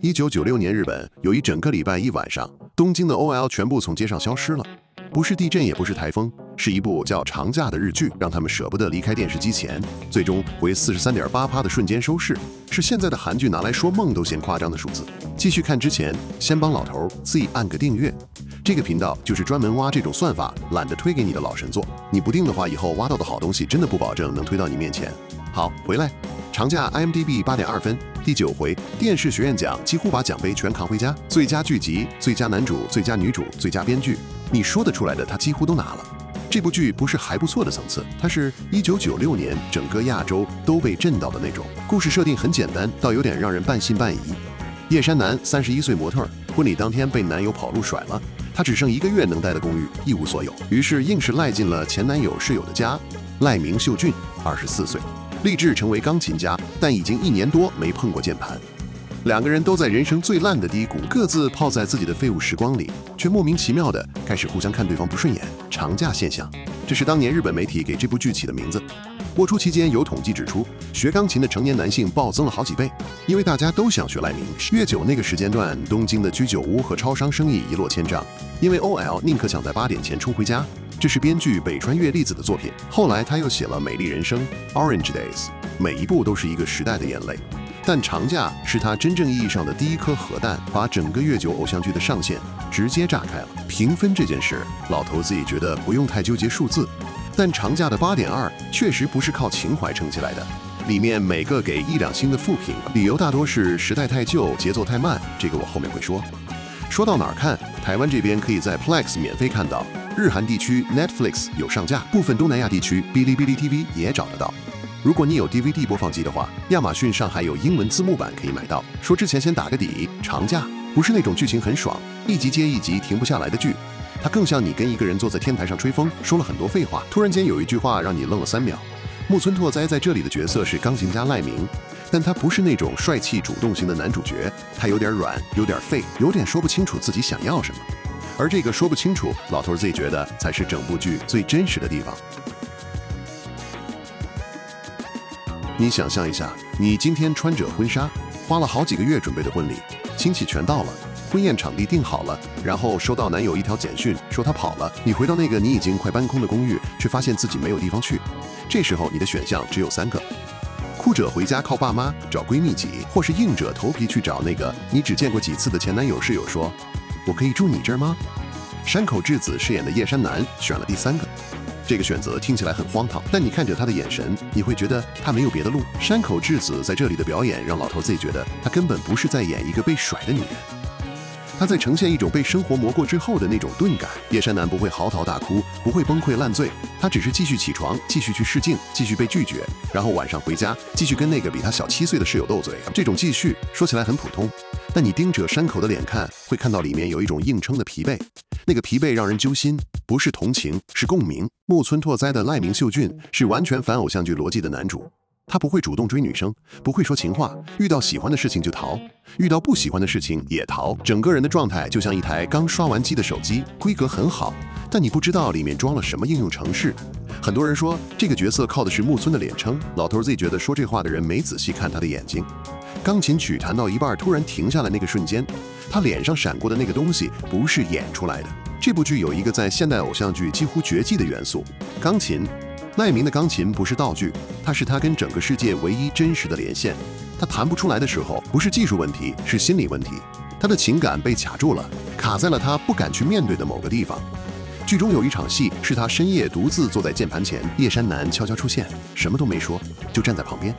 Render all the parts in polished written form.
1996年，日本有一整个礼拜一晚上，东京的 OL 全部从街上消失了，不是地震，也不是台风，是一部叫《长假》的日剧，让他们舍不得离开电视机前，最终为43.8%的瞬间收视，是现在的韩剧拿来说梦都嫌夸张的数字。继续看之前，先帮老头自己按个订阅。这个频道就是专门挖这种算法懒得推给你的老神作，你不定的话，以后挖到的好东西真的不保证能推到你面前。好，回来。长假 IMDB 8.2分，第9回电视学院奖几乎把奖杯全扛回家，最佳剧集、最佳男主、最佳女主、最佳编剧，你说得出来的他几乎都拿了。这部剧不是还不错的层次，它是1996年整个亚洲都被震到的那种。故事设定很简单，倒有点让人半信半疑。叶山南31岁模特，婚礼当天被男友跑路甩了，她只剩1个月能待的公寓，一无所有，于是硬是赖进了前男友室友的家。赖明秀俊24岁。立志成为钢琴家，但已经1年多没碰过键盘。两个人都在人生最烂的低谷，各自泡在自己的废物时光里，却莫名其妙的开始互相看对方不顺眼。长假现象，这是当年日本媒体给这部剧起的名字。播出期间有统计指出，学钢琴的成年男性暴增了好几倍，因为大家都想学赖明。越久那个时间段，东京的居酒屋和超商生意一落千丈，因为 OL 宁可想在8点前冲回家。这是编剧北川悦吏子的作品，后来他又写了《美丽人生》Orange Days， 每一部都是一个时代的眼泪。但长假是他真正意义上的第一颗核弹，把整个月9偶像剧的上限直接炸开了。评分这件事，老头自己觉得不用太纠结数字，但长假的8.2确实不是靠情怀撑起来的。里面每个给1、2星的负评，理由大多是时代太旧，节奏太慢，这个我后面会说。说到哪儿看，台湾这边可以在 Plex 免费看到。日韩地区 Netflix 有上架，部分东南亚地区哔哩哔哩 TV 也找得到。如果你有 DVD 播放机的话，亚马逊上还有英文字幕版可以买到。说之前先打个底，长假不是那种剧情很爽，一集接一集停不下来的剧，它更像你跟一个人坐在天台上吹风，说了很多废话，突然间有一句话让你愣了3秒。木村拓哉在这里的角色是钢琴家赖明，但他不是那种帅气主动型的男主角，他有点软，有点废，有点说不清楚自己想要什么。而这个说不清楚，老头自己觉得才是整部剧最真实的地方。你想象一下，你今天穿着婚纱，花了好几个月准备的婚礼，亲戚全到了，婚宴场地定好了，然后收到男友一条简讯说他跑了，你回到那个你已经快搬空的公寓，却发现自己没有地方去。这时候你的选项只有3个：哭着回家靠爸妈，找闺蜜挤，或是硬着头皮去找那个你只见过几次的前男友室友说，我可以住你这儿吗？山口智子饰演的叶山南选了第3个。这个选择听起来很荒唐，但你看着他的眼神，你会觉得他没有别的路。山口智子在这里的表演让老头自己觉得他根本不是在演一个被甩的女人，他在呈现一种被生活磨过之后的那种钝感。叶山南不会嚎啕大哭，不会崩溃烂醉，他只是继续起床，继续去试镜，继续被拒绝，然后晚上回家继续跟那个比他小7岁的室友斗嘴。这种继续说起来很普通，但你盯着山口的脸看，会看到里面有一种硬撑的疲惫，那个疲惫让人揪心，不是同情，是共鸣。木村拓哉的赖明秀俊是完全反偶像剧逻辑的男主，他不会主动追女生，不会说情话，遇到喜欢的事情就逃，遇到不喜欢的事情也逃，整个人的状态就像一台刚刷完机的手机，规格很好，但你不知道里面装了什么应用程式。很多人说这个角色靠的是木村的脸撑，老头自己觉得说这话的人没仔细看他的眼睛。钢琴曲弹到一半突然停下来那个瞬间，他脸上闪过的那个东西不是演出来的。这部剧有一个在现代偶像剧几乎绝迹的元素，钢琴。赖明的钢琴不是道具，它是他跟整个世界唯一真实的连线。他弹不出来的时候，不是技术问题，是心理问题。他的情感被卡住了，卡在了他不敢去面对的某个地方。剧中有一场戏是他深夜独自坐在键盘前，叶山南悄悄出现，什么都没说，就站在旁边。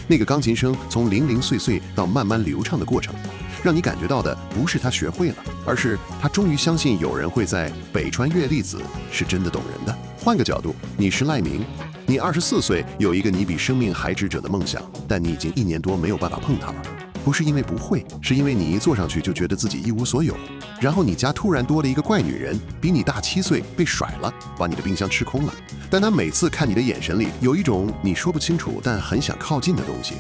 那个钢琴声从零零碎碎到慢慢流畅的过程，让你感觉到的不是他学会了，而是他终于相信有人会在。北川悦吏子是真的懂人的。换个角度，你是赖明，你24岁，有一个你比生命还值者的梦想，但你已经1年多没有办法碰它了。不是因为不会，是因为你一坐上去就觉得自己一无所有。然后你家突然多了一个怪女人，比你大7岁，被甩了，把你的冰箱吃空了。但她每次看你的眼神里有一种你说不清楚但很想靠近的东西，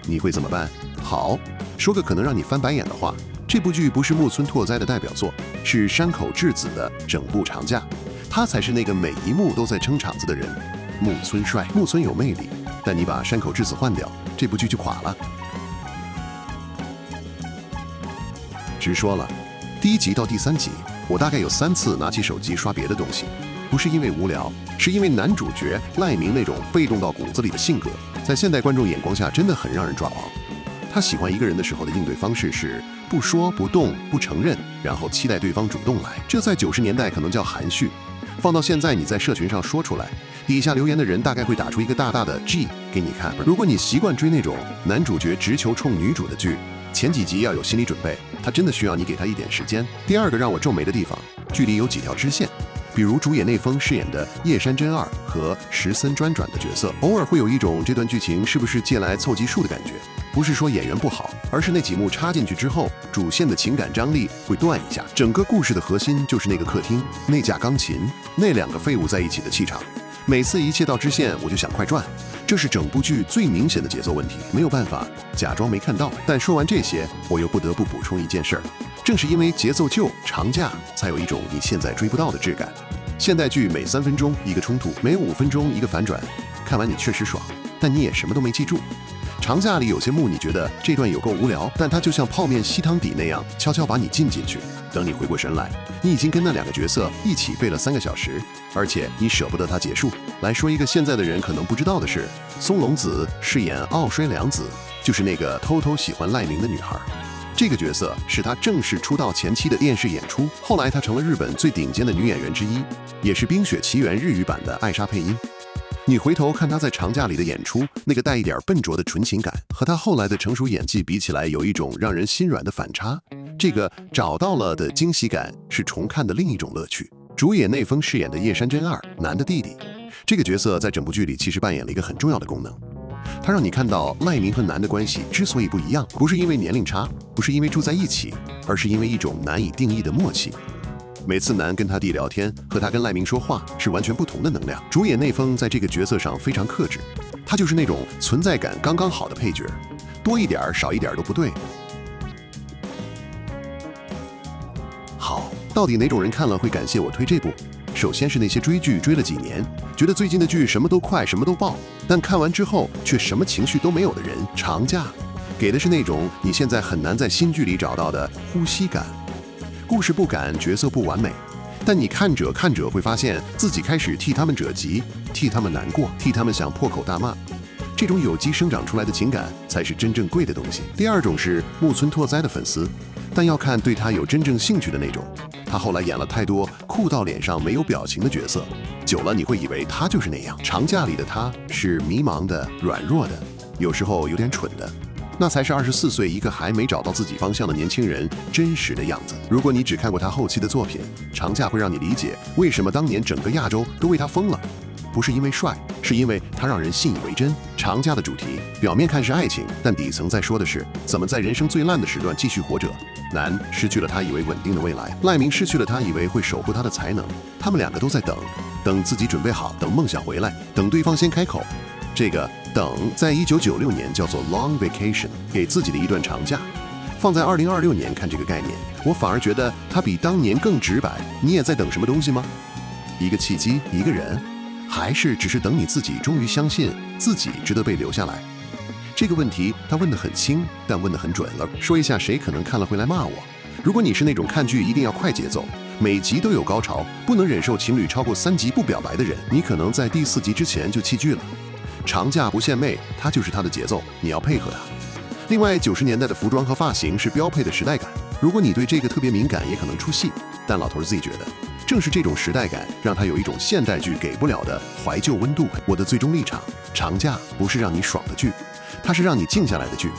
你会怎么办？好，说个可能让你翻白眼的话，这部剧不是木村拓哉的代表作，是山口智子的整部长假，他才是那个每一幕都在撑场子的人。木村帅，木村有魅力，但你把山口智子换掉，这部剧就垮了。直说了，第1集到第3集，我大概有3次拿起手机刷别的东西，不是因为无聊，是因为男主角赖明那种被动到骨子里的性格，在现代观众眼光下真的很让人抓狂。他喜欢一个人的时候的应对方式是不说不动不承认，然后期待对方主动来，这在90年代可能叫含蓄，放到现在你在社群上说出来，底下留言的人大概会打出一个大大的 G 给你看。如果你习惯追那种男主角直球冲女主的剧，前几集要有心理准备，他真的需要你给他一点时间。第二个让我皱眉的地方，剧里有几条支线，比如主演内丰饰演的叶山真二和石森专转的角色，偶尔会有一种这段剧情是不是借来凑集数的感觉。不是说演员不好，而是那几幕插进去之后，主线的情感张力会断一下。整个故事的核心就是那个客厅、那架钢琴、那2个废物在一起的气场。每次一切到支线，我就想快转，这是整部剧最明显的节奏问题，没有办法假装没看到。但说完这些，我又不得不补充一件事儿，正是因为节奏旧、长架，才有一种你现在追不到的质感。现代剧每3分钟一个冲突，每5分钟一个反转，看完你确实爽，但你也什么都没记住。长假里有些幕你觉得这段有够无聊，但它就像泡面吸汤底那样，悄悄把你浸进去。等你回过神来，你已经跟那2个角色一起背了3个小时，而且你舍不得它结束。来说一个现在的人可能不知道的是，松隆子饰演奥衰良子，就是那个偷偷喜欢赖明的女孩。这个角色是她正式出道前期的电视演出，后来她成了日本最顶尖的女演员之一，也是《冰雪奇缘》日语版的艾莎配音。你回头看他在长假里的演出，那个带一点笨拙的纯情感，和他后来的成熟演技比起来，有一种让人心软的反差。这个找到了的惊喜感是重看的另一种乐趣。主演内丰饰演的叶山真二，男的弟弟，这个角色在整部剧里其实扮演了一个很重要的功能。他让你看到赖明和男的关系之所以不一样，不是因为年龄差，不是因为住在一起，而是因为一种难以定义的默契。每次男跟他弟聊天，和他跟赖明说话是完全不同的能量。主演内丰在这个角色上非常克制，他就是那种存在感刚刚好的配角，多一点少一点都不对。好，到底哪种人看了会感谢我推这部？首先是那些追剧追了几年，觉得最近的剧什么都快什么都爆，但看完之后却什么情绪都没有的人。长假给的是那种你现在很难在新剧里找到的呼吸感。故事不赶，角色不完美，但你看着看着会发现自己开始替他们着急，替他们难过，替他们想破口大骂。这种有机生长出来的情感才是真正贵的东西。第二种是木村拓哉的粉丝，但要看对他有真正兴趣的那种。他后来演了太多酷到脸上没有表情的角色，久了你会以为他就是那样。长假里的他是迷茫的、软弱的，有时候有点蠢的。那才是24岁一个还没找到自己方向的年轻人真实的样子。如果你只看过他后期的作品，长假会让你理解为什么当年整个亚洲都为他疯了。不是因为帅，是因为他让人信以为真。长假的主题表面看是爱情，但底层在说的是怎么在人生最烂的时段继续活着。男失去了他以为稳定的未来，赖明失去了他以为会守护他的才能。他们2个都在等自己准备好，等梦想回来，等对方先开口。这个等在1996年叫做 long vacation， 给自己的一段长假。放在2026年看这个概念，我反而觉得它比当年更直白。你也在等什么东西吗？一个契机，一个人，还是只是等你自己终于相信自己值得被留下来？这个问题他问得很轻，但问得很准了。说一下谁可能看了会来骂我。如果你是那种看剧一定要快节奏，每集都有高潮，不能忍受情侣超过3集不表白的人，你可能在第4集之前就弃剧了。长假不献媚，它就是它的节奏，你要配合它。另外，90年代的服装和发型是标配的时代感，如果你对这个特别敏感，也可能出戏。但老头自己觉得，正是这种时代感，让他有一种现代剧给不了的怀旧温度。我的最终立场，长假不是让你爽的剧，它是让你静下来的剧。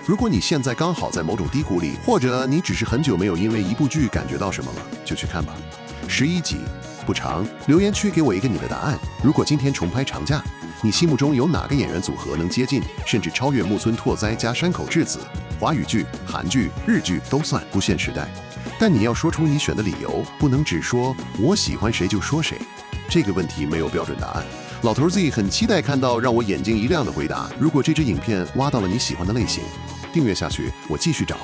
如果你现在刚好在某种低谷里，或者你只是很久没有因为一部剧感觉到什么了，就去看吧。11集不长，留言区给我一个你的答案。如果今天重拍长假，你心目中有哪个演员组合能接近甚至超越木村拓哉加山口智子？华语剧、韩剧、日剧都算，不限时代。但你要说出你选的理由，不能只说我喜欢谁就说谁。这个问题没有标准答案。老头 Z 很期待看到让我眼睛一亮的回答。如果这支影片挖到了你喜欢的类型，订阅下去，我继续找。